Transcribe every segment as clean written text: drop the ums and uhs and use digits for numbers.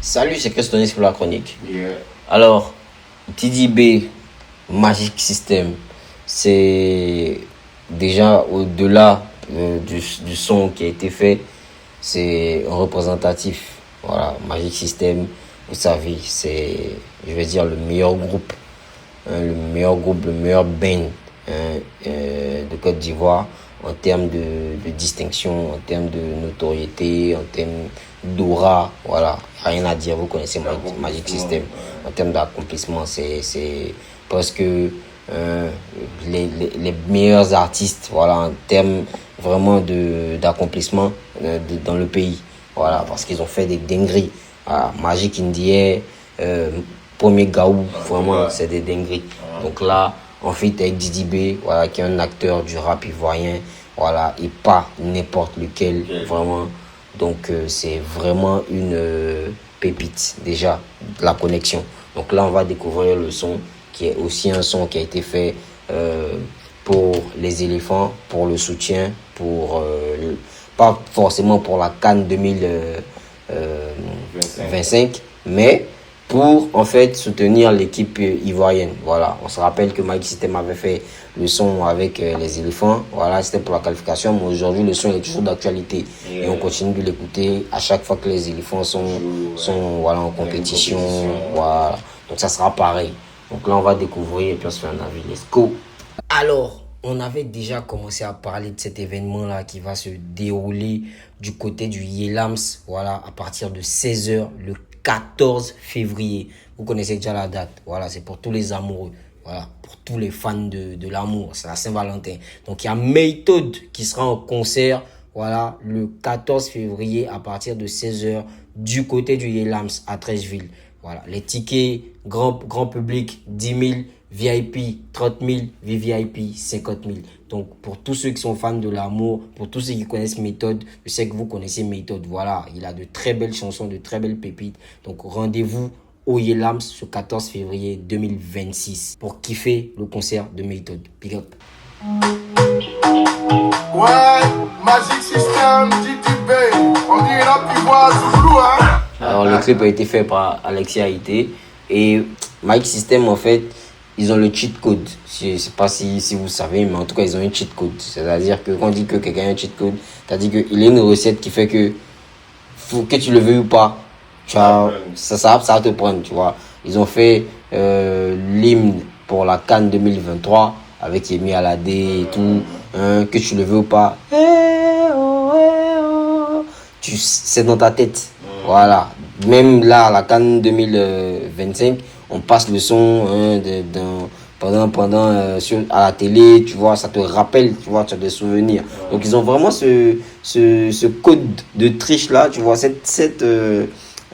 Salut, c'est Christonis pour la chronique. Yeah. Alors, TDB Magic System, c'est déjà au-delà du son qui a été fait, c'est un représentatif. Voilà, Magic System, vous savez, c'est, je vais dire, le meilleur groupe, le meilleur band de Côte d'Ivoire en termes de distinction, en termes de notoriété, en termes d'aura. Voilà, rien à dire, vous connaissez Magic System. En termes d'accomplissement, c'est presque les meilleurs artistes, voilà, en termes vraiment d'accomplissement dans le pays. Voilà, parce qu'ils ont fait des dingueries. Voilà, Magic Indie, premier Gaou, vraiment, c'est des dingueries. Donc là, on fit avec DDB, voilà, qui est un acteur du rap ivoirien, voilà, et pas n'importe lequel, vraiment. Donc c'est vraiment une pépite, déjà, la connexion. Donc là, on va découvrir le son, qui est aussi un son qui a été fait pour les éléphants, pour le soutien, pour pas forcément pour la CAN 2025, mais pour en fait soutenir l'équipe ivoirienne. Voilà, on se rappelle que Magic System avait fait le son avec les éléphants. Voilà, c'était pour la qualification, mais aujourd'hui le son est toujours d'actualité et on continue de l'écouter à chaque fois que les éléphants sont voilà, en compétition. Voilà, donc ça sera pareil. Donc là on va découvrir et puis on se fait un avis. Let's go. Alors, on avait déjà commencé à parler de cet événement-là qui va se dérouler du côté du Yelams, voilà, à partir de 16h le 14 février. Vous connaissez déjà la date. Voilà, c'est pour tous les amoureux. Voilà, pour tous les fans de l'amour. C'est la Saint-Valentin. Donc, il y a Méthode qui sera en concert, voilà, le 14 février à partir de 16h du côté du Yelams à Trècheville. Voilà, les tickets grand public 10 000, VIP 30 000, VVIP 50 000. Donc pour tous ceux qui sont fans de l'amour, pour tous ceux qui connaissent Méthode, je sais que vous connaissez Méthode. Voilà, il a de très belles chansons, de très belles pépites. Donc rendez-vous au Yelams ce 14 février 2026 pour kiffer le concert de Méthode. Big up. Ouais, Magic System, DDB, on dirait la pivoine Zouglou, hein. Alors le clip a été fait par Alexis Haïté et Magic System, en fait, ils ont le cheat code. Je ne sais pas si vous savez, mais en tout cas, ils ont un cheat code. C'est-à-dire que quand on dit que quelqu'un a un cheat code, c'est-à-dire qu'il y a une recette qui fait que, que tu le veuilles ou pas, ça va te prendre, tu vois. Ils ont fait l'hymne pour la CAN 2023 avec Yemi Alade et tout, hein, que tu le veux ou pas. C'est dans ta tête. Voilà. Même là, à la CAN 2025, on passe le son pendant à la télé, tu vois, ça te rappelle, tu vois, tu as des souvenirs. Donc ils ont vraiment ce code de triche là, tu vois, cette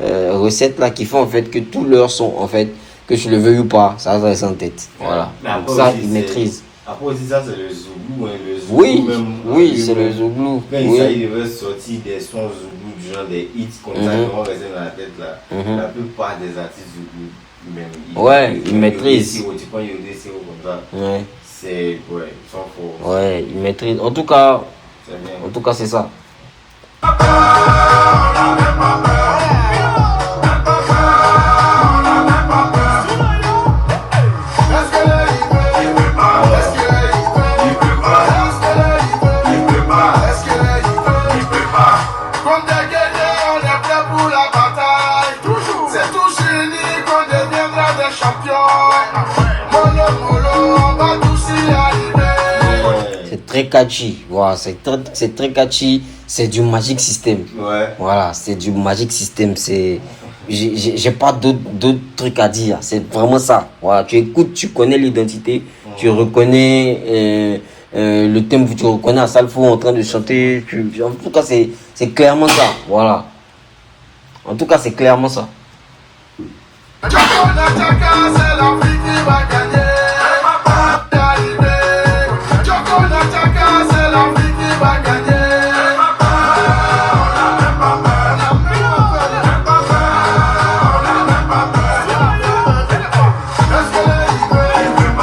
recette là qui fait en fait que tous leurs sons, en fait, que tu le veuilles ou pas, ça reste en tête. Voilà. Donc ça, ils maîtrisent. Après aussi, ça c'est le Zouglou, hein, le Zouglou. Oui, même, oui, c'est le Zouglou. Quand Oui. il devait sortir des sons Zouglou, du genre des hits comme ça, qui vont rester dans la tête là. La plupart des artistes Zouglou, même, ils maîtrisent. Ouais. C'est, ouais, ils sont forts. Ouais, ils maîtrisent. En tout cas, c'est ça. C'est très catchy, voilà, c'est très catchy, c'est du Magic System. Ouais. Voilà, c'est du Magic System, j'ai pas d'autres trucs à dire, c'est vraiment ça. Voilà, tu écoutes, tu connais l'identité, tu reconnais le thème, tu reconnais Asalfo en train de chanter, en tout cas c'est clairement ça, voilà. En tout cas c'est clairement ça.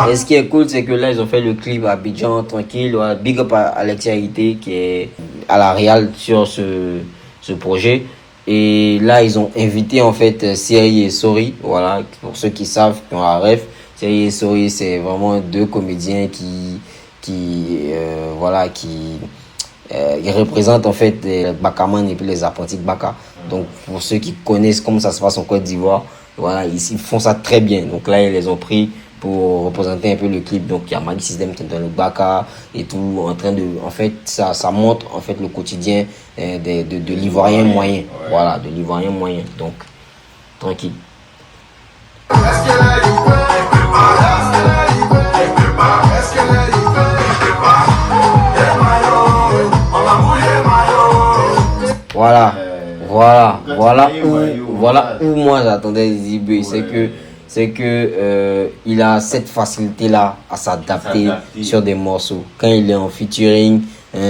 Et ce qui est cool, c'est que là, ils ont fait le clip à Abidjan, tranquille. Voilà, big up à Alexia Haïté qui est à la Real sur ce projet. Et là, ils ont invité en fait Seri et Sori. Voilà, pour ceux qui savent, qui ont la ref. Seri et Sori, c'est vraiment deux comédiens voilà, ils représentent en fait les Bakaman et puis les apprentis de Baka. Donc, pour ceux qui connaissent comment ça se passe en Côte d'Ivoire, voilà, ils font ça très bien. Donc là, ils les ont pris pour représenter un peu le clip. Donc il y a Magic System qui est dans le Baka et tout, en train de, en fait, ça montre en fait le quotidien de l'Ivoirien moyen. Ouais. Voilà, de l'Ivoirien moyen. Donc, tranquille. Voilà où moi j'attendais Didi B. C'est que il a cette facilité là à s'adapter sur des morceaux. Quand il est en featuring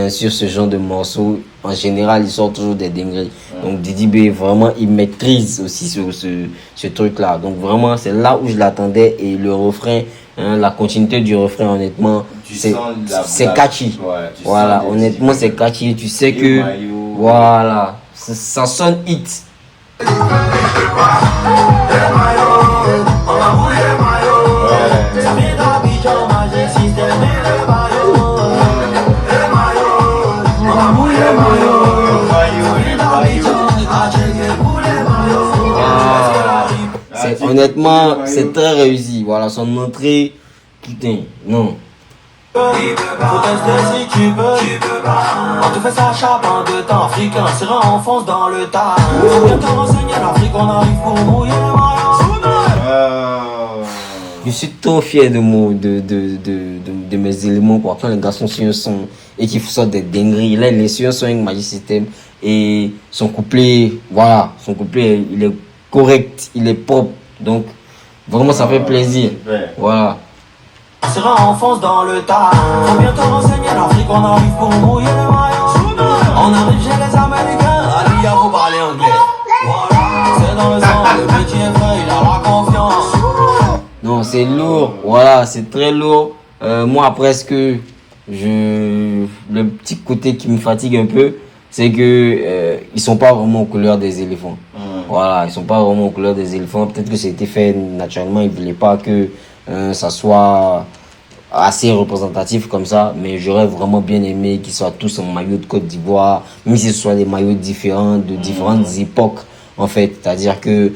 sur ce genre de morceaux, en général il sort toujours des dingueries. Donc Didi B vraiment il maîtrise aussi ce truc là. Donc vraiment c'est là où je l'attendais, et le refrain, la continuité du refrain, honnêtement c'est catchy. Ouais, voilà, honnêtement c'est catchy. Tu sais que voilà, ça sonne hit. Honnêtement, c'est très réussi. Voilà, son entrée, putain, non. Faut tester si tu peux. On te fait sa chape en 2 temps. Africain, c'est enfonce dans le tas. Faut bien te renseigner, l'Afrique, on arrive pour mouiller les maillots. Je suis trop fier de mes éléments, quoi. Quand les garçons sur un son et qu'ils font des dingueries. Là, il est sur un son avec Magic System et son couplet, voilà, son couplet, il est correct, il est propre. Donc, vraiment, ça fait plaisir. Voilà. C'est enfonce dans le tas. Faut bien te renseigner, l'Afrique, on arrive pour mouiller les maillots. On arrive chez les Américains, allez, à vous parler anglais. Voilà, c'est dans le sang, le petit est vrai, il a la confiance. Non, c'est lourd, voilà, c'est très lourd. Moi, après, le petit côté qui me fatigue un peu, c'est que ils sont pas vraiment aux couleurs des éléphants. Voilà, ils sont pas vraiment aux couleurs des éléphants. Peut-être que c'était fait naturellement, ils voulaient pas que ça soit assez représentatif comme ça, mais j'aurais vraiment bien aimé qu'ils soient tous en maillot de Côte d'Ivoire, même si ce soit des maillots différents, de différentes époques, en fait. C'est-à-dire que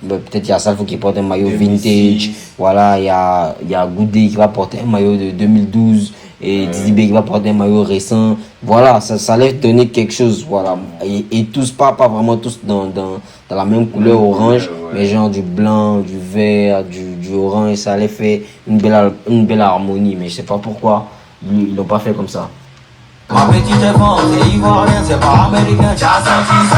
peut-être il y a Salfo qui porte un maillot vintage, voilà, il y a Goudé qui va porter un maillot de 2012, et Didi B qui va porter un maillot récent. Voilà, ça allait donner quelque chose, voilà. Et tous, pas vraiment tous dans la même couleur orange, mais genre du blanc, du vert, du orange, ça allait faire une belle harmonie, mais je sais pas pourquoi ils l'ont pas fait comme ça. Ma petite enfant, c'est ivoirien, c'est pas américain, tu as senti ça.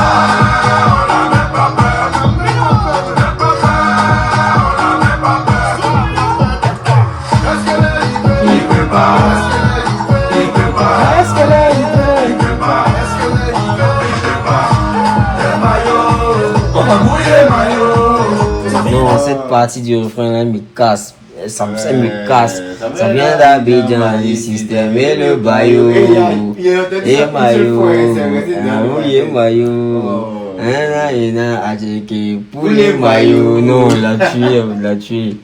Non, cette partie du refrain là me casse. Ça me casse. Ça vient d'Abidjan, le système et le baillot. Et maillot. Et maillot. Pour les maillots. Non, il l'a tué.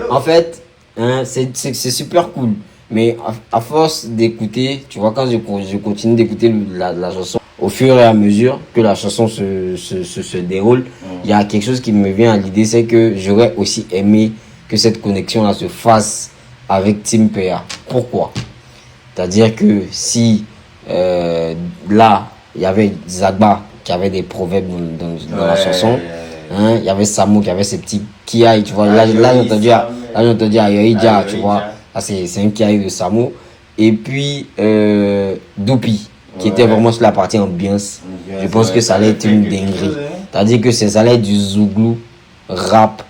En fait, c'est super cool. Mais à force d'écouter, tu vois, quand je continue d'écouter la chanson, au fur et à mesure que la chanson se déroule, il y a quelque chose qui me vient à l'idée, c'est que j'aurais aussi aimé que cette connexion-là se fasse avec Tim PA. Pourquoi? C'est-à-dire que si là, il y avait Zagba qui avait des proverbes dans la chanson, Hein, il y avait Samo qui avait ses petits kiaï, tu vois. Là j'ai entendu Ayoïdja, tu vois. Là, c'est un kiaï de Samo. Et puis, Doupi, qui était vraiment sur la partie ambiance. Je pense que ça allait être une dinguerie. C'est-à-dire que ça allait être du zouglou, rap,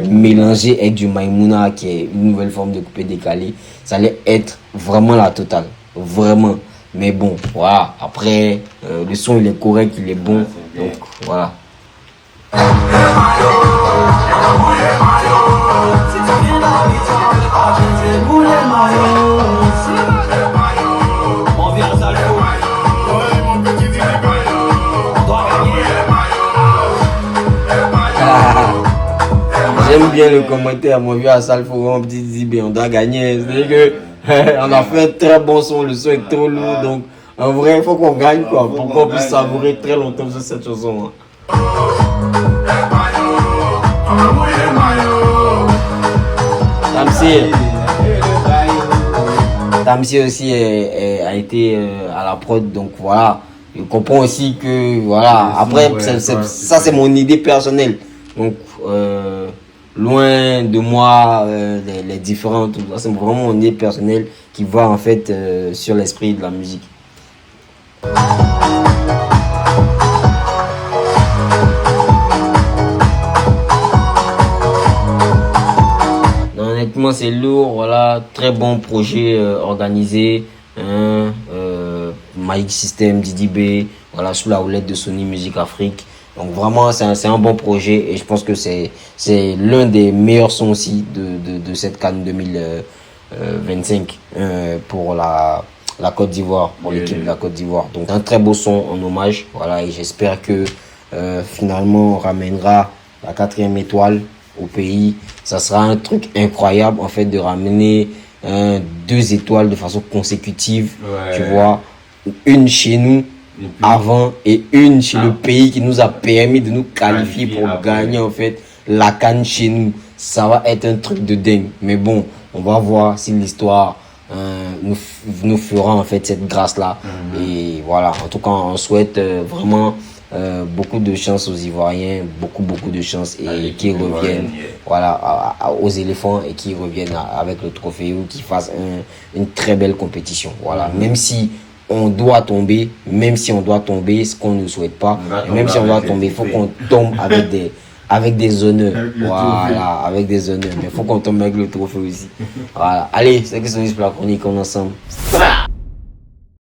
mélangé avec du Maïmouna, qui est une nouvelle forme de coupé décalé. Ça allait être vraiment la totale. Vraiment. Mais bon, voilà. Après, le son, il est correct, il est bon. Donc, voilà. J'aime bien le commentaire, mon vieux à Salfo, un petit Zibé, on doit gagner. C'est-à-dire que on a fait un très bon son, le son est trop lourd, donc en vrai, il faut qu'on gagne quoi, pour qu'on puisse savourer très longtemps sur cette chanson. Tamsi aussi a été à la prod, donc voilà. Je comprends aussi que voilà. Après, ça c'est mon idée personnelle. Donc loin de moi les différents, tout ça, c'est vraiment mon idée personnelle qui va en fait sur l'esprit de la musique. Non, honnêtement, c'est lourd, voilà, très bon projet organisé. Magic System, Didi B, voilà, sous la houlette de Sony Music Afrique. Donc vraiment, c'est un bon projet et je pense que c'est l'un des meilleurs sons aussi de cette CAN 2025 pour la Côte d'Ivoire, pour l'équipe de la Côte d'Ivoire. Donc un très beau son en hommage, voilà, et j'espère que finalement on ramènera la 4e étoile au pays. Ça sera un truc incroyable en fait de ramener 2 étoiles de façon consécutive, tu vois, une chez nous avant et une chez le pays qui nous a permis de nous qualifier pour gagner en fait la CAN chez nous. Ça va être un truc de dingue, mais bon, on va voir si l'histoire nous fera en fait cette grâce là. Et voilà, en tout cas on souhaite vraiment beaucoup de chance aux Ivoiriens, beaucoup de chance, et qu'ils reviennent voilà, aux éléphants et qu'ils reviennent avec le trophée ou qu'ils fassent une très belle compétition. Voilà, même si on doit tomber, ce qu'on ne souhaite pas, même si on doit tomber, il faut qu'on tombe avec des honneurs. Voilà, avec des honneurs. Mais il faut qu'on tombe avec le trophée aussi. Voilà. Allez, c'est que c'est pour la chronique, on est ensemble.